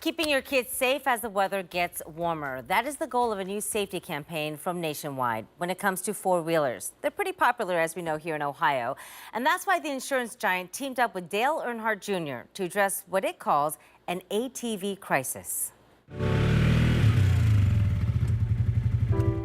Keeping your kids safe as the weather gets warmer. That is the goal of a new safety campaign from Nationwide when it comes to four-wheelers. They're pretty popular, as we know, here in Ohio. And that's why the insurance giant teamed up with Dale Earnhardt Jr. to address what it calls an ATV crisis.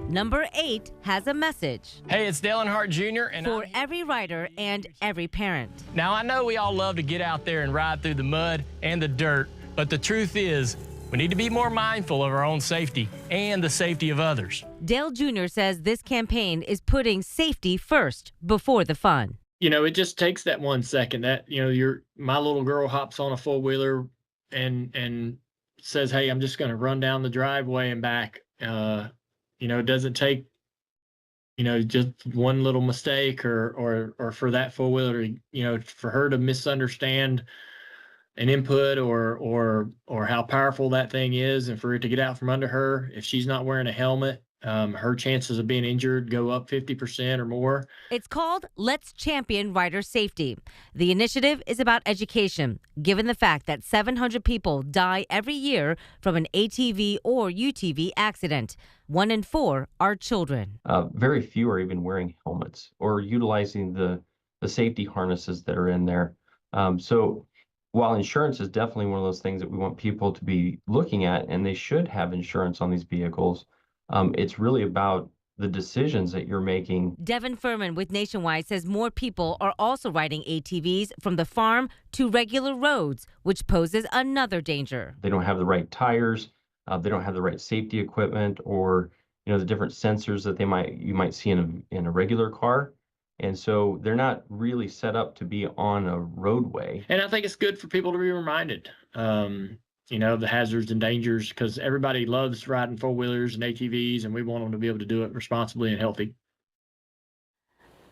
Number 8 has a message. Hey, it's Devin Fuhrman Jr. and For every rider and every parent. Now, I know we all love to get out there and ride through the mud and the dirt, but the truth is we need to be more mindful of our own safety and the safety of others. Dale Jr. says this campaign is putting safety first before the fun. You know, it just takes that 1 second that, my little girl hops on a four-wheeler and says, hey, I'm just going to run down the driveway and back. It doesn't take, just one little mistake or for that four-wheeler, for her to misunderstand an input or how powerful that thing is, and for it to get out from under her. If she's not wearing a helmet, her chances of being injured go up 50% or more. It's called Let's Champion Rider Safety. The initiative is about education, given the fact that 700 people die every year from an ATV or UTV accident. 1 in 4 are children. Very few are even wearing helmets or utilizing the safety harnesses that are in there. So while insurance is definitely one of those things that we want people to be looking at, and they should have insurance on these vehicles, it's really about the decisions that you're making. Devin Fuhrman with Nationwide says more people are also riding ATVs from the farm to regular roads, which poses another danger. They don't have the right tires, they don't have the right safety equipment, or the different sensors that you might see in a regular car. And so they're not really set up to be on a roadway. And I think it's good for people to be reminded, the hazards and dangers, because everybody loves riding four-wheelers and ATVs, and we want them to be able to do it responsibly and healthy.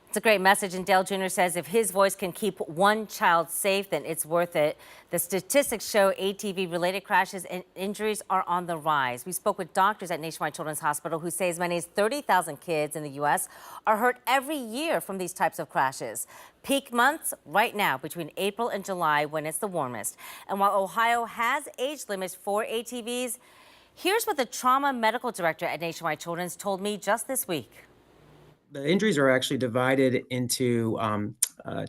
It's a great message, and Dale Jr. says if his voice can keep one child safe, then it's worth it. The statistics show ATV-related crashes and injuries are on the rise. We spoke with doctors at Nationwide Children's Hospital who say as many as 30,000 kids in the U.S. are hurt every year from these types of crashes. Peak months right now between April and July when it's the warmest. And while Ohio has age limits for ATVs, here's what the trauma medical director at Nationwide Children's told me just this week. The injuries are actually divided into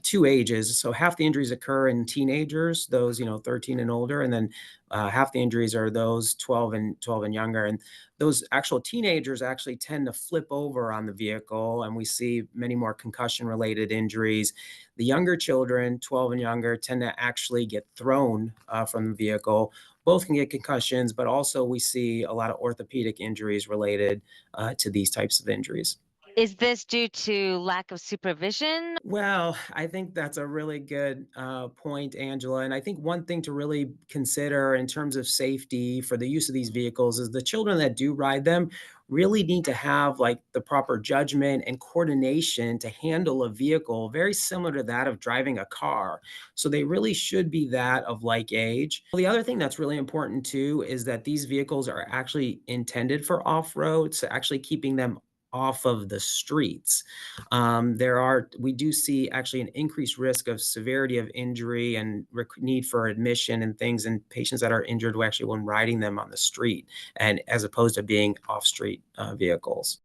2 ages. So half the injuries occur in teenagers, those 13 and older, and then half the injuries are those 12 and younger. And those actual teenagers actually tend to flip over on the vehicle, and we see many more concussion-related injuries. The younger children, 12 and younger, tend to actually get thrown from the vehicle. Both can get concussions, but also we see a lot of orthopedic injuries related to these types of injuries. Is this due to lack of supervision? Well, I think that's a really good point, Angela. And I think one thing to really consider in terms of safety for the use of these vehicles is the children that do ride them really need to have the proper judgment and coordination to handle a vehicle very similar to that of driving a car. So they really should be that of like age. The other thing that's really important too is that these vehicles are actually intended for off-road, so actually keeping them off of the streets. We do see actually an increased risk of severity of injury and need for admission and things in patients that are injured actually when riding them on the street, and as opposed to being off-street vehicles.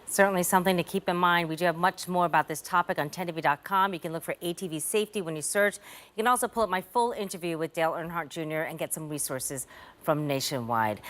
Certainly something to keep in mind. We do have much more about this topic on 10TV.com. You can look for ATV safety when you search. You can also pull up my full interview with Dale Earnhardt Jr. and get some resources from Nationwide.